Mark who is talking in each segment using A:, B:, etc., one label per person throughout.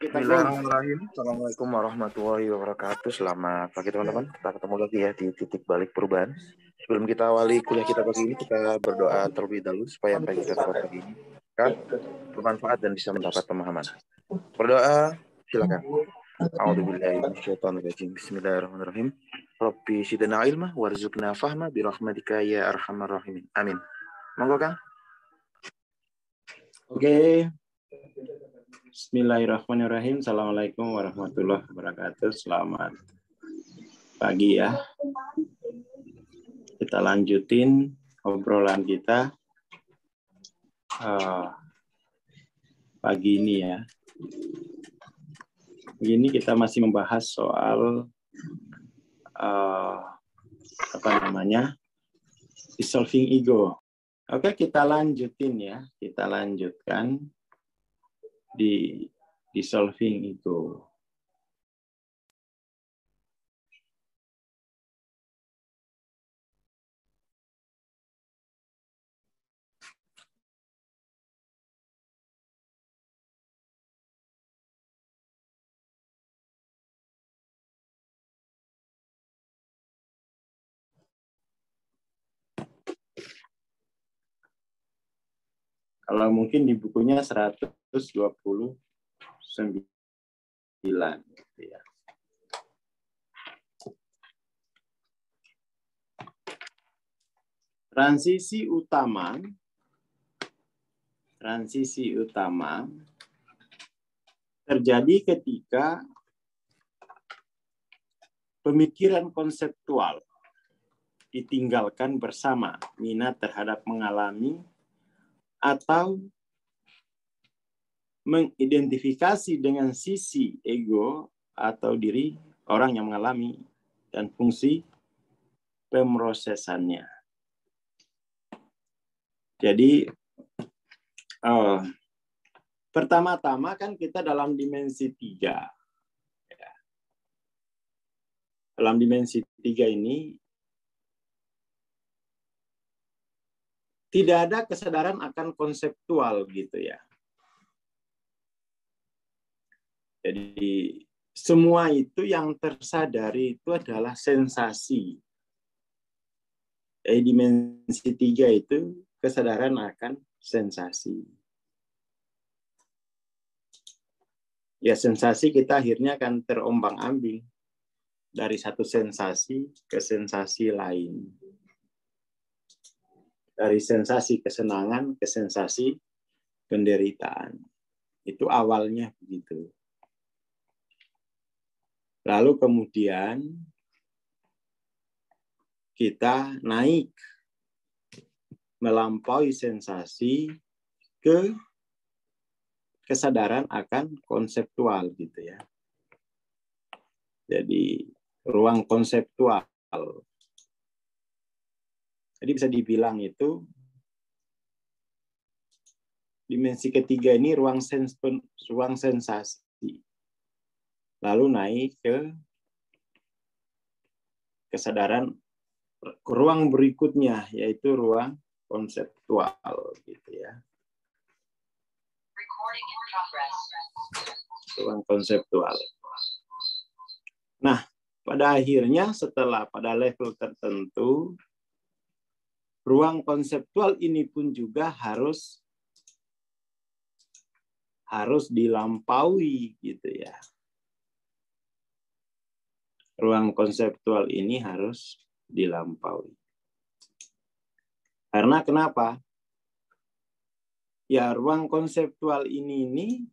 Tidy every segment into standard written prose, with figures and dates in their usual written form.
A: kita go.
B: Bismillahirrahmanirrahim. Assalamualaikum warahmatullahi wabarakatuh. Selamat pagi teman-teman. Kita ketemu lagi ya di titik balik perubahan. Sebelum kita awali kuliah kita pagi ini, kita berdoa terlebih dahulu supaya apa yang kita dapat pagi ini bermanfaat dan bisa mendapat pemahaman. Berdoa, silakan. A'udzubillahi minasyaitonirrajim. Bismillahirrahmanirrahim. Rabbi zidna ilma warzuqna fahma birahmatika ya arhamar rahimin. Amin. Monggo Kang.
A: Oke. Bismillahirrahmanirrahim. Assalamualaikum warahmatullahi wabarakatuh. Selamat pagi ya. Kita lanjutin obrolan kita pagi ini ya. Begini kita masih membahas soal dissolving ego. Oke, kita lanjutin ya. Kita lanjutkan di dissolving ego. Kalau mungkin di bukunya 129 gitu ya. Transisi utama terjadi ketika pemikiran konseptual ditinggalkan bersama minat terhadap mengalami atau mengidentifikasi dengan sisi ego atau diri orang yang mengalami dan fungsi pemrosesannya. Jadi pertama-tama kan kita dalam dimensi 3. Dalam dimensi 3 ini tidak ada kesadaran akan konseptual gitu ya. Jadi semua itu yang tersadari itu adalah sensasi. Jadi dimensi 3 itu kesadaran akan sensasi. Ya sensasi kita akhirnya akan terombang-ambing dari satu sensasi ke sensasi lain. Dari sensasi kesenangan ke sensasi penderitaan. Itu awalnya begitu. Lalu kemudian kita naik melampaui sensasi ke kesadaran akan konseptual gitu ya. Jadi ruang konseptual. Jadi bisa dibilang itu dimensi ketiga ini ruang sensasi. Lalu naik ke kesadaran ruang berikutnya yaitu ruang konseptual gitu ya. Ruang konseptual. Nah, pada akhirnya setelah pada level tertentu ruang konseptual ini pun juga harus dilampaui gitu ya. Ruang konseptual ini harus dilampaui. Karena kenapa? Ya ruang konseptual ini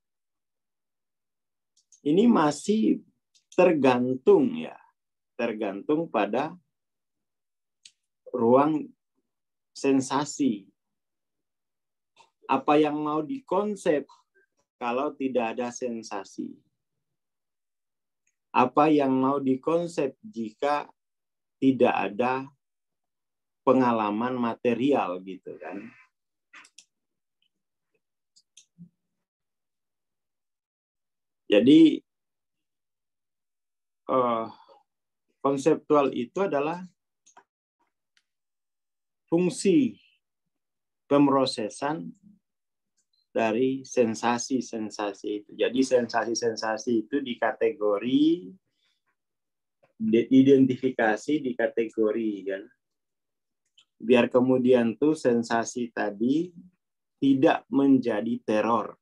A: masih tergantung pada ruang sensasi. Apa yang mau dikonsep kalau tidak ada sensasi? Apa yang mau dikonsep jika tidak ada pengalaman material gitu kan? Jadi konseptual itu adalah fungsi pemrosesan dari sensasi-sensasi itu. Jadi sensasi-sensasi itu dikategori, diidentifikasi, dikategori kan. Biar kemudian tuh sensasi tadi tidak menjadi teror.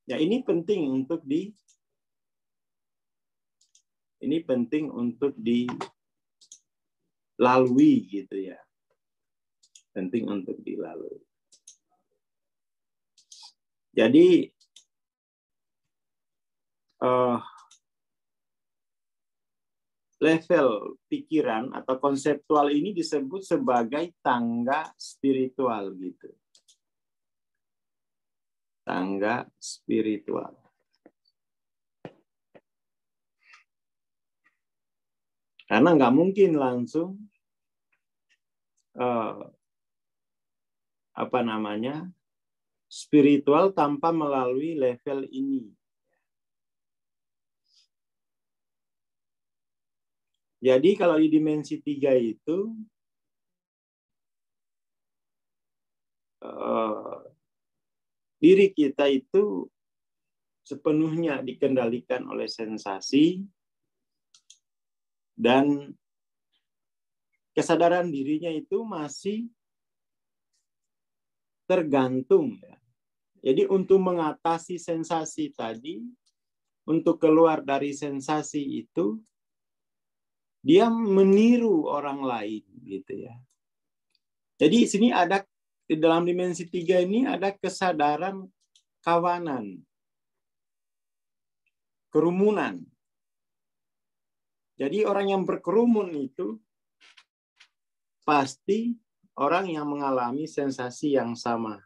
A: Ya ini penting untuk dilalui gitu ya. Penting untuk dilalui. Jadi level pikiran atau konseptual ini disebut sebagai tangga spiritual gitu. Tangga spiritual. Karena nggak mungkin langsung spiritual tanpa melalui level ini. Jadi kalau di dimensi 3 itu diri kita itu sepenuhnya dikendalikan oleh sensasi dan kesadaran dirinya itu masih tergantung. Jadi untuk mengatasi sensasi tadi, untuk keluar dari sensasi itu, dia meniru orang lain gitu ya. Jadi di sini ada, di dalam dimensi 3 ini ada kesadaran kawanan, kerumunan. Jadi orang yang berkerumun itu pasti orang yang mengalami sensasi yang sama.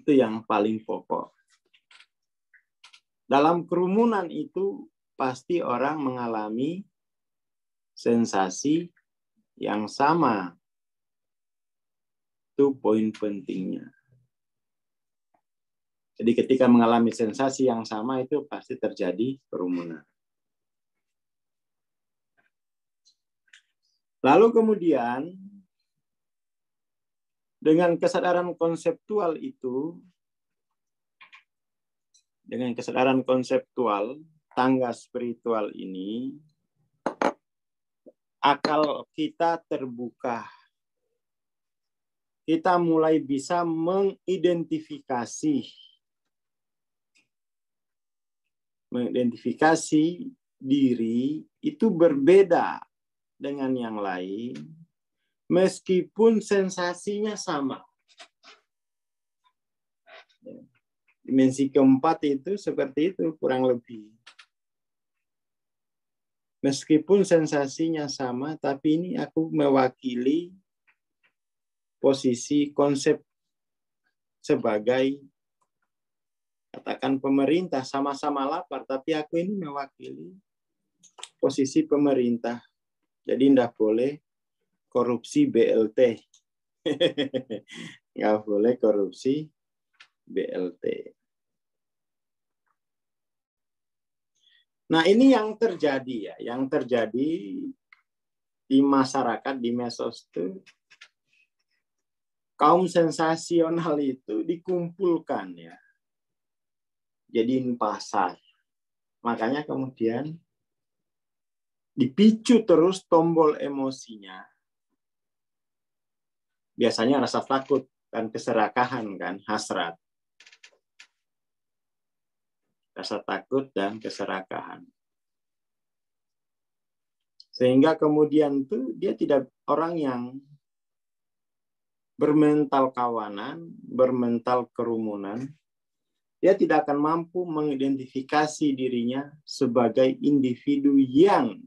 A: Itu yang paling pokok. Dalam kerumunan itu pasti orang mengalami sensasi yang sama. Itu poin pentingnya. Jadi ketika mengalami sensasi yang sama itu pasti terjadi kerumunan. Lalu kemudian dengan kesadaran konseptual itu, dengan kesadaran konseptual, tangga spiritual ini, akal kita terbuka. Kita mulai bisa mengidentifikasi diri itu berbeda dengan yang lain, meskipun sensasinya sama. Dimensi keempat itu seperti itu kurang lebih. Meskipun sensasinya sama, tapi ini aku mewakili posisi konsep sebagai, katakan pemerintah, sama-sama lapar, tapi aku ini mewakili posisi pemerintah. Jadi tidak boleh korupsi BLT. Nggak boleh korupsi BLT. Nah ini yang terjadi ya, yang terjadi di masyarakat, di medsos itu, kaum sensasional itu dikumpulkan ya, jadiin pasar. Makanya kemudian dipicu terus tombol emosinya. Biasanya rasa takut dan keserakahan kan, hasrat. Rasa takut dan keserakahan. Sehingga kemudian tuh dia tidak orang yang bermental kawanan, bermental kerumunan, dia tidak akan mampu mengidentifikasi dirinya sebagai individu yang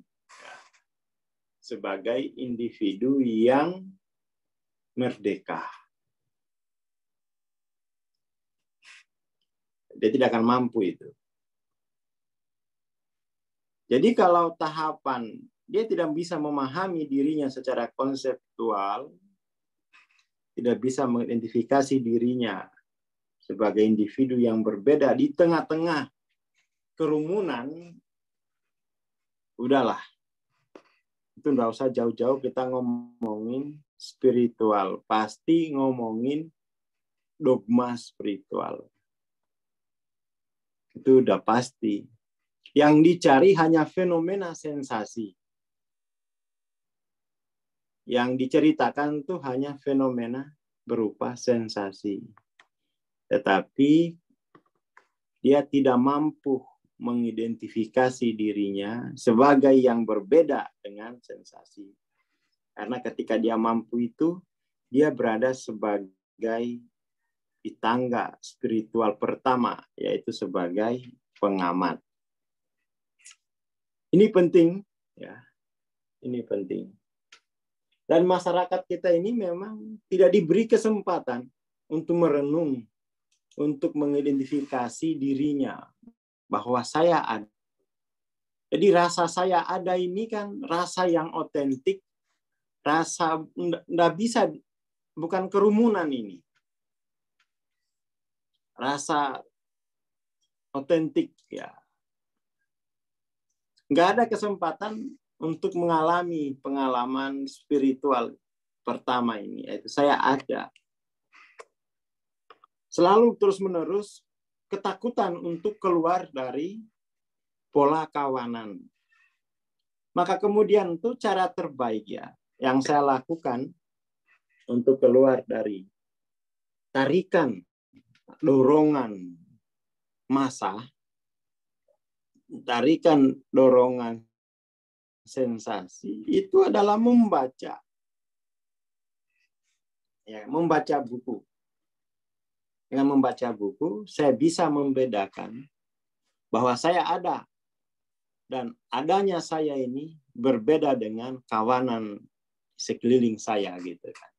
A: merdeka. Dia tidak akan mampu itu. Jadi kalau tahapan dia tidak bisa memahami dirinya secara konseptual, tidak bisa mengidentifikasi dirinya sebagai individu yang berbeda di tengah-tengah kerumunan, udahlah. itu nggak usah jauh-jauh kita ngomongin spiritual. Pasti ngomongin dogma spiritual. Itu udah pasti. Yang dicari hanya fenomena sensasi. Yang diceritakan tuh hanya fenomena berupa sensasi. Tetapi dia tidak mampu mengidentifikasi dirinya sebagai yang berbeda dengan sensasi. Karena ketika dia mampu itu, dia berada sebagai di tangga spiritual pertama, yaitu sebagai pengamat. Ini penting, ya. Ini penting. Dan masyarakat kita ini memang tidak diberi kesempatan untuk merenung, untuk mengidentifikasi dirinya bahwa saya ada. Jadi rasa saya ada ini kan rasa yang otentik, rasa nggak bisa, bukan kerumunan ini. Rasa otentik, ya. Nggak ada kesempatan untuk mengalami pengalaman spiritual pertama ini, yaitu saya ada. Selalu terus-menerus ketakutan untuk keluar dari pola kawanan. Maka kemudian tuh cara terbaik ya yang saya lakukan untuk keluar dari tarikan, dorongan massa, tarikan dorongan sensasi, itu adalah membaca. Ya, membaca buku. Dengan membaca buku, saya bisa membedakan bahwa saya ada. Dan adanya saya ini berbeda dengan kawanan sekeliling saya, gitu kan.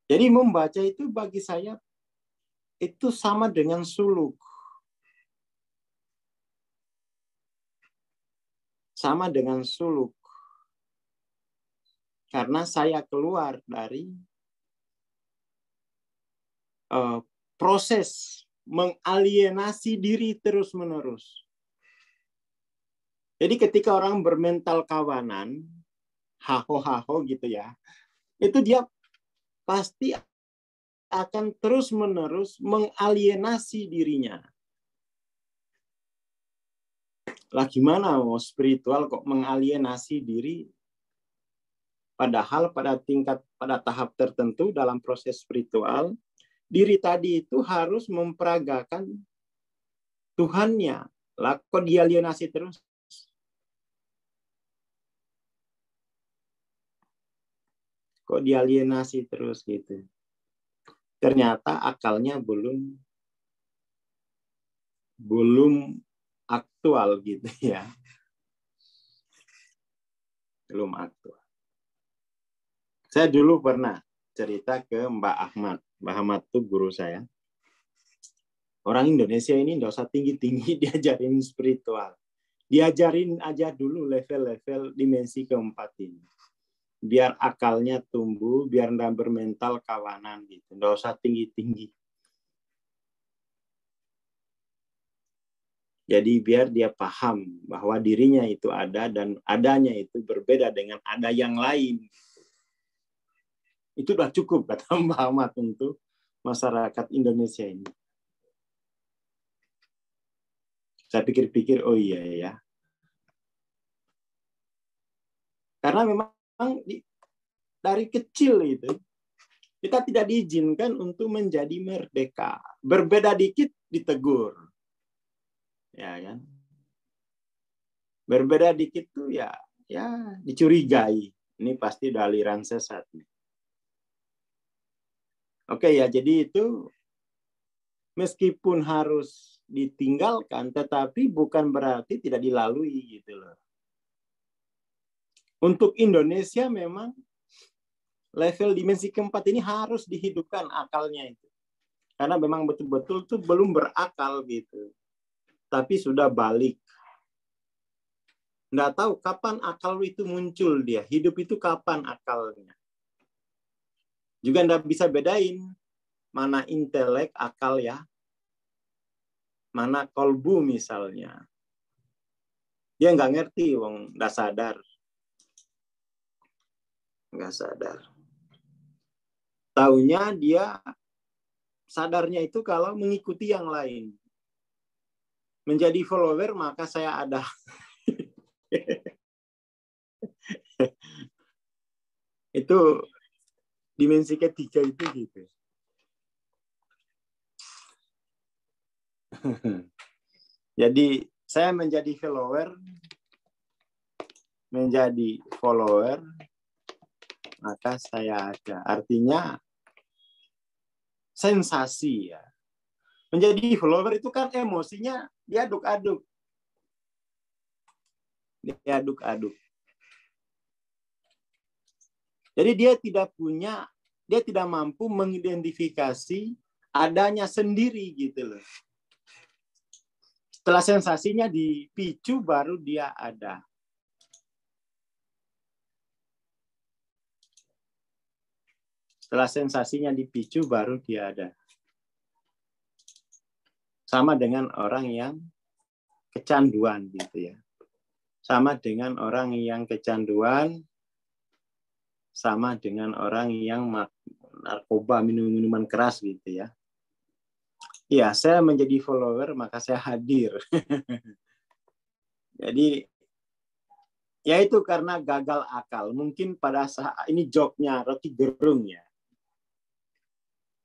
A: Jadi membaca itu bagi saya itu sama dengan suluk. Sama dengan suluk. Karena saya keluar dari proses mengalienasi diri terus-menerus. Jadi ketika orang bermental kawanan, haho-haho gitu ya, itu dia pasti akan terus-menerus mengalienasi dirinya. Lah gimana mau spiritual kok mengalienasi diri? Padahal pada tahap tertentu dalam proses spiritual, diri tadi itu harus memperagakan Tuhannya. Lah kok dialienasi terus? Kok dialienasi terus gitu? Ternyata akalnya belum aktual gitu ya. Belum aktual. Saya dulu pernah cerita ke Mbak Ahmad. Mbak Ahmad itu guru saya. Orang Indonesia ini nggak usah tinggi-tinggi diajarin spiritual. Diajarin aja dulu level-level dimensi keempat ini. Biar akalnya tumbuh, biar nggak bermental kawanan gitu. Nggak usah tinggi-tinggi. Jadi biar dia paham bahwa dirinya itu ada dan adanya itu berbeda dengan ada yang lain. Itu sudah cukup, kata Mbak Ahmad, untuk masyarakat Indonesia ini. Saya pikir-pikir, oh iya ya. Karena memang dari kecil itu, kita tidak diizinkan untuk menjadi merdeka. Berbeda dikit ditegur. Ya kan? Berbeda dikit tuh ya dicurigai. Ini pasti udah aliran sesat. Oke ya, jadi itu meskipun harus ditinggalkan, tetapi bukan berarti tidak dilalui gitu loh. Untuk Indonesia memang level dimensi keempat ini harus dihidupkan akalnya itu. Karena memang betul-betul tuh belum berakal gitu. Tapi sudah balik. Nggak tahu kapan akal itu muncul dia. Hidup itu kapan akalnya. Juga nggak bisa bedain mana intelek, akal ya. Mana kolbu misalnya. Dia nggak ngerti, wong nggak sadar. Nggak sadar. Taunya dia sadarnya itu kalau mengikuti yang lain. Menjadi follower maka saya ada. Itu dimensi ketiga itu gitu. Jadi saya menjadi follower, maka saya ada. Artinya sensasi ya. Menjadi follower itu kan emosinya diaduk-aduk. Diaduk-aduk. Jadi dia tidak mampu mengidentifikasi adanya sendiri gitu loh. Setelah sensasinya dipicu baru dia ada. Setelah sensasinya dipicu baru dia ada. Sama dengan orang yang kecanduan gitu ya. Sama dengan orang yang kecanduan, sama dengan orang yang narkoba, minuman keras gitu ya. Ya, saya menjadi follower maka saya hadir. Jadi ya itu karena gagal akal. Mungkin pada saat ini joknya Rocky Gerung ya.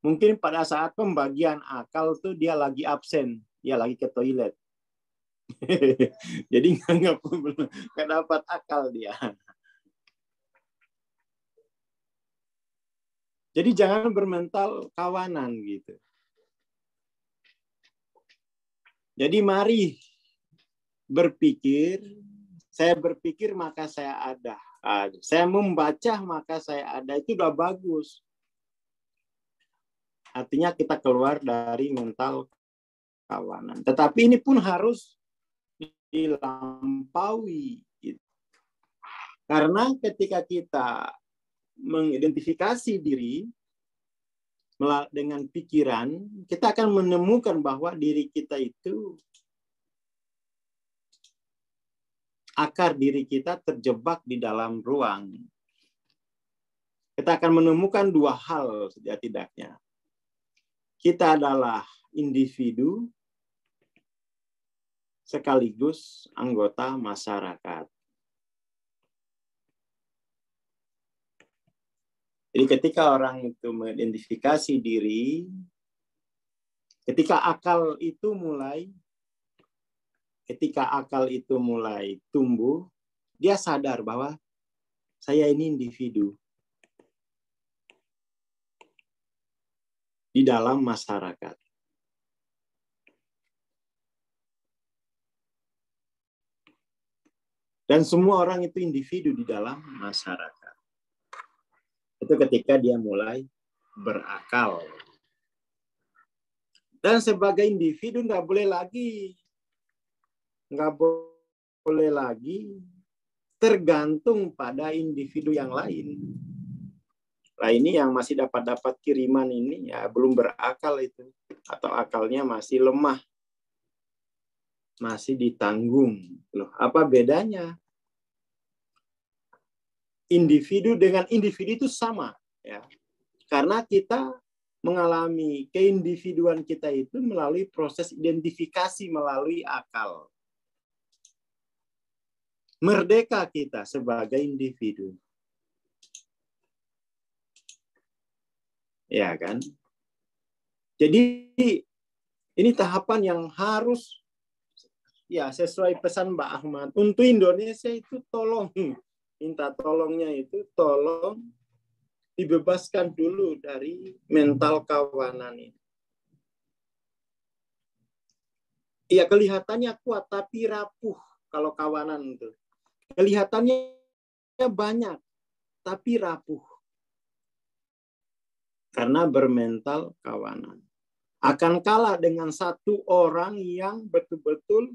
A: Mungkin pada saat pembagian akal tuh dia lagi absen, dia lagi ke toilet. Jadi nggak dapat akal dia. Jadi jangan bermental kawanan gitu. Jadi mari berpikir, saya berpikir maka saya ada. Saya membaca maka saya ada, itu udah bagus. Artinya kita keluar dari mental kawanan. Tetapi ini pun harus dilampaui. Karena ketika kita mengidentifikasi diri dengan pikiran, kita akan menemukan bahwa diri kita itu, akar diri kita terjebak di dalam ruang. Kita akan menemukan dua hal setidaknya. Kita adalah individu sekaligus anggota masyarakat. Jadi ketika orang itu mengidentifikasi diri, ketika akal itu mulai tumbuh, dia sadar bahwa saya ini individu di dalam masyarakat. Dan semua orang itu individu di dalam masyarakat. Itu ketika dia mulai berakal. Dan sebagai individu nggak boleh lagi tergantung pada individu yang lain. Nah ini yang masih dapat kiriman ini ya belum berakal itu, atau akalnya masih lemah, masih ditanggung. Loh, apa bedanya? Individu dengan individu itu sama ya. Karena kita mengalami keindividuan kita itu melalui proses identifikasi melalui akal. Merdeka kita sebagai individu. Ya kan? Jadi ini tahapan yang harus ya sesuai pesan Mbak Ahmad. Untuk Indonesia itu tolong, minta tolongnya itu tolong dibebaskan dulu dari mental kawanan ini. Iya kelihatannya kuat tapi rapuh kalau kawanan itu. Kelihatannya banyak tapi rapuh. Karena bermental kawanan. Akan kalah dengan satu orang yang betul-betul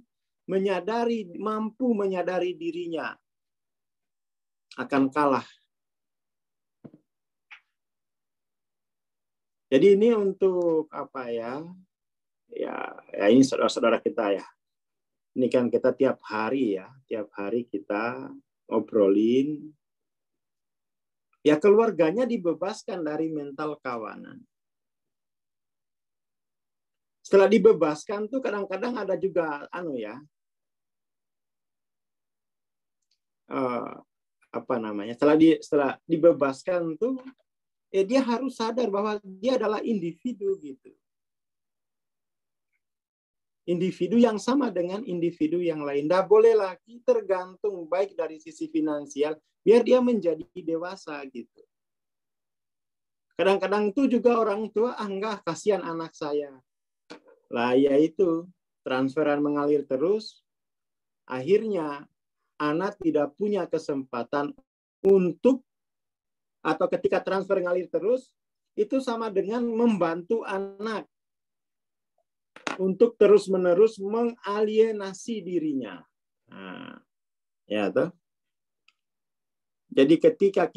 A: mampu menyadari dirinya. Akan kalah. Jadi ini untuk apa ya? Ya ini saudara-saudara kita ya. Ini kan kita tiap hari kita ngobrolin. Ya keluarganya dibebaskan dari mental kawanan. Setelah dibebaskan tuh kadang-kadang ada juga setelah dibebaskan tuh dia harus sadar bahwa dia adalah individu gitu. Individu yang sama dengan individu yang lain. Nggak boleh lagi tergantung baik dari sisi finansial, biar dia menjadi dewasa gitu. Kadang-kadang itu juga orang tua, enggak, kasihan anak saya. Lah ya itu, transferan mengalir terus, akhirnya anak tidak punya kesempatan untuk, atau ketika transfer mengalir terus, itu sama dengan membantu anak untuk terus-menerus mengalienasi dirinya. Nah, ya toh. Jadi ketika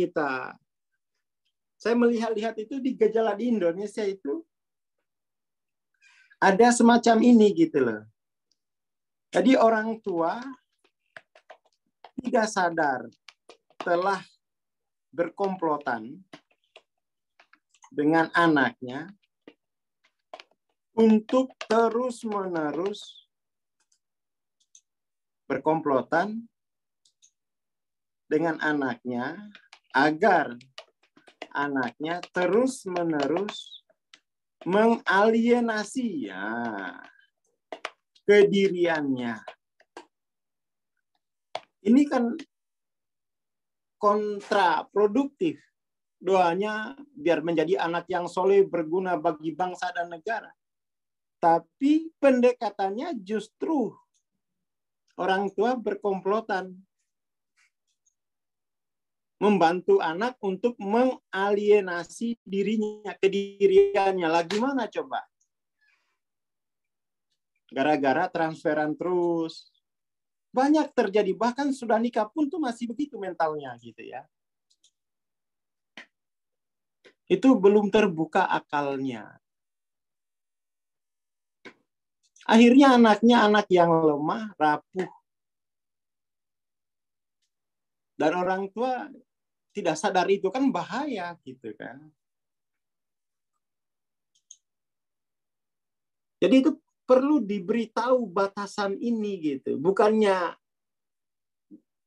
A: saya melihat itu di gejala di Indonesia itu ada semacam ini gitu loh. Jadi orang tua tidak sadar telah berkomplotan dengan anaknya untuk terus-menerus berkomplotan dengan anaknya agar anaknya terus-menerus mengalienasi kediriannya. Ini kan kontraproduktif. Doanya biar menjadi anak yang soleh berguna bagi bangsa dan negara. Tapi pendekatannya justru orang tua berkomplotan membantu anak untuk mengalienasi dirinya, kediriannya. Lah gimana coba? Gara-gara transferan terus. Banyak terjadi, bahkan sudah nikah pun tuh masih begitu mentalnya gitu ya. Itu belum terbuka akalnya. Akhirnya anaknya anak yang lemah, rapuh. Dan orang tua tidak sadar itu kan bahaya gitu kan. Jadi itu perlu diberitahu batasan ini gitu. Bukannya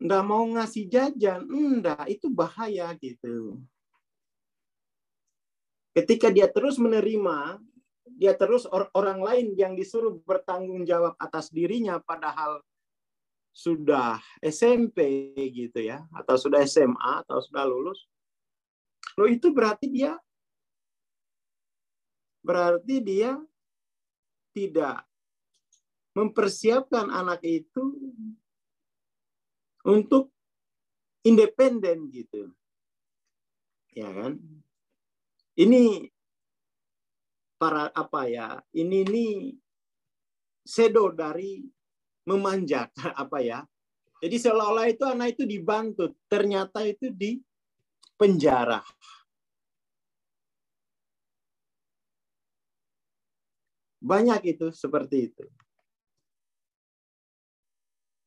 A: nggak mau ngasih jajan, enggak, itu bahaya gitu. Ketika dia terus menerima, dia terus orang lain yang disuruh bertanggung jawab atas dirinya padahal sudah SMP gitu ya, atau sudah SMA, atau sudah lulus. Loh itu berarti dia tidak mempersiapkan anak itu untuk independen gitu. Ya kan? Ini ini shadow dari memanjakan Jadi seolah-olah itu anak itu dibantu, ternyata itu di penjara. Banyak itu seperti itu.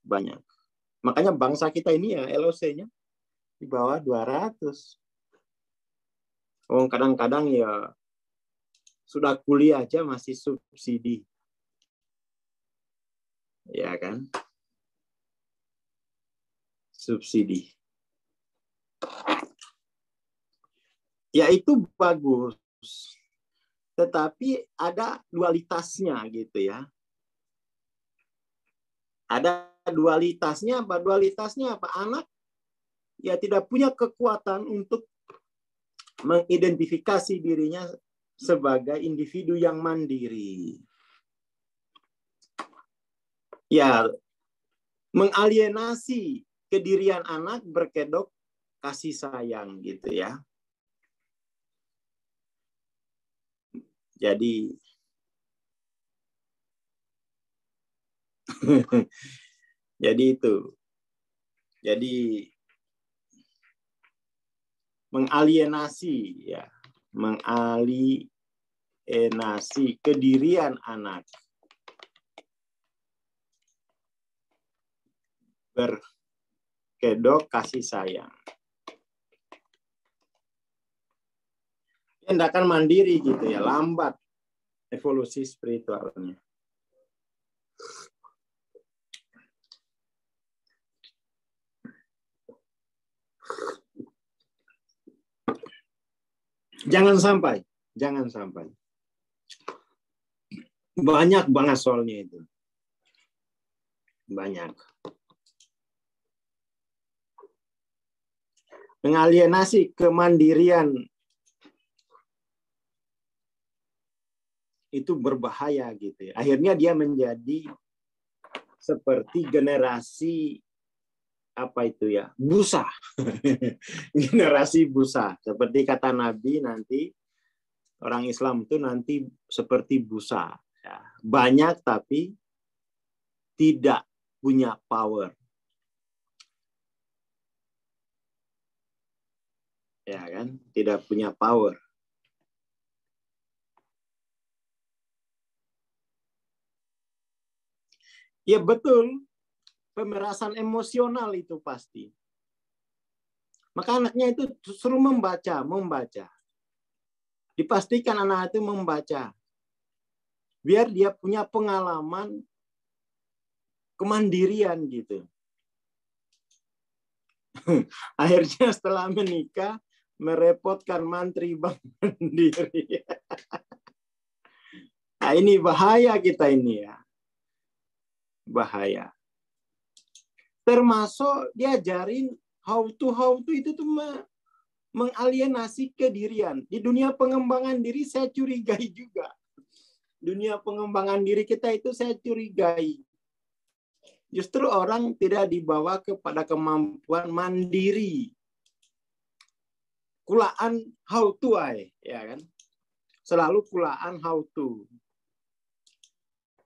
A: Banyak. Makanya bangsa kita ini ya LOC-nya di bawah 200. Kadang-kadang ya sudah kuliah aja masih subsidi. Ya kan? Subsidi. Ya itu bagus. Tetapi ada dualitasnya gitu ya. Ada dualitasnya apa? Dualitasnya apa? Anak ya tidak punya kekuatan untuk mengidentifikasi dirinya sebagai individu yang mandiri. Ya, mengalienasi kedirian anak berkedok kasih sayang gitu ya. Jadi itu. Jadi mengalienasi kedirian anak. berkedok kasih sayang. Dia tidak akan mandiri gitu ya, lambat evolusi spiritualnya. Jangan sampai. Banyak banget soalnya itu. Banyak. Mengalienasi kemandirian itu berbahaya gitu ya. Akhirnya dia menjadi seperti generasi apa itu ya, busa. Generasi busa. Seperti kata Nabi, nanti orang Islam itu nanti seperti busa. Ya, banyak tapi tidak punya power. Ya kan? Tidak punya power. Ya betul. Pemerasan emosional itu pasti. Maka anaknya itu suruh membaca. Dipastikan anak itu membaca. Biar dia punya pengalaman kemandirian gitu. Akhirnya setelah menikah, merepotkan mantri Bank Mandiri. Nah, ini bahaya kita ini ya. Bahaya. Termasuk diajarin how to itu tuh mengalienasi kedirian. Di dunia pengembangan diri saya curigai juga. Dunia pengembangan diri kita itu saya curigai. Justru orang tidak dibawa kepada kemampuan mandiri. Kulaan how to ya kan? Selalu kulaan how to.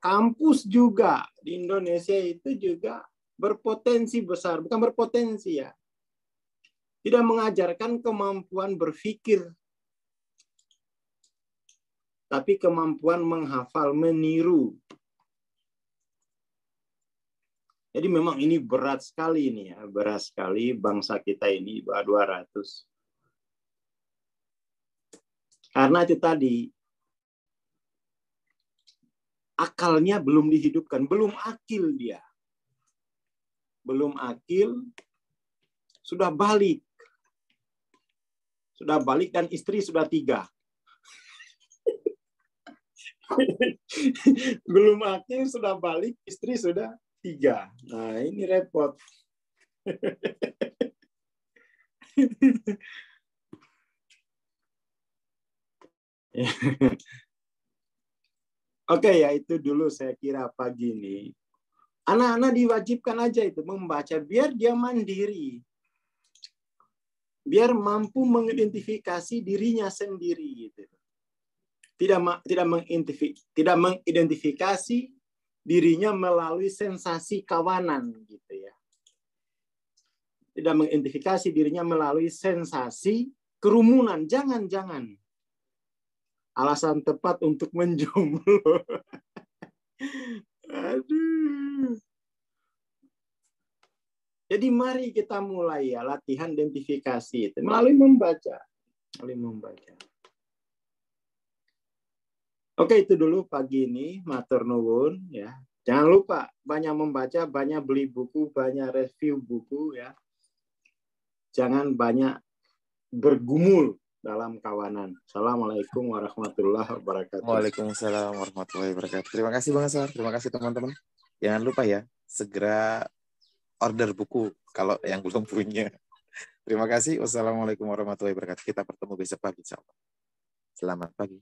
A: Kampus juga di Indonesia itu juga berpotensi besar, bukan berpotensi ya. Tidak mengajarkan kemampuan berpikir, tapi kemampuan menghafal, meniru. Jadi memang ini berat sekali ini ya, berat sekali bangsa kita ini 200. Karena itu tadi akalnya belum dihidupkan, belum akil dia. Belum akil, sudah balik. Sudah balik dan istri sudah 3. Belum akil, sudah balik, istri sudah 3. Nah, ini repot. Oke ya, itu dulu saya kira pagi ini. Anak-anak diwajibkan aja itu membaca biar dia mandiri. Biar mampu mengidentifikasi dirinya sendiri gitu. Tidak mengidentifikasi dirinya melalui sensasi kawanan gitu ya. Tidak mengidentifikasi dirinya melalui sensasi kerumunan. Jangan. Alasan tepat untuk menjomblo. Aduh. Jadi mari kita mulai ya latihan identifikasi itu melalui membaca. Oke, itu dulu pagi ini, matur nuwun ya. Jangan lupa banyak membaca, banyak beli buku, banyak review buku ya. Jangan banyak bergumul dalam kawanan. Assalamualaikum warahmatullahi wabarakatuh.
B: Waalaikumsalam warahmatullahi wabarakatuh. Terima kasih Bang Asar. Terima kasih teman-teman. Jangan lupa ya, segera order buku kalau yang belum punya. Terima kasih. Wassalamualaikum warahmatullahi wabarakatuh. Kita bertemu besok pagi. Selamat pagi.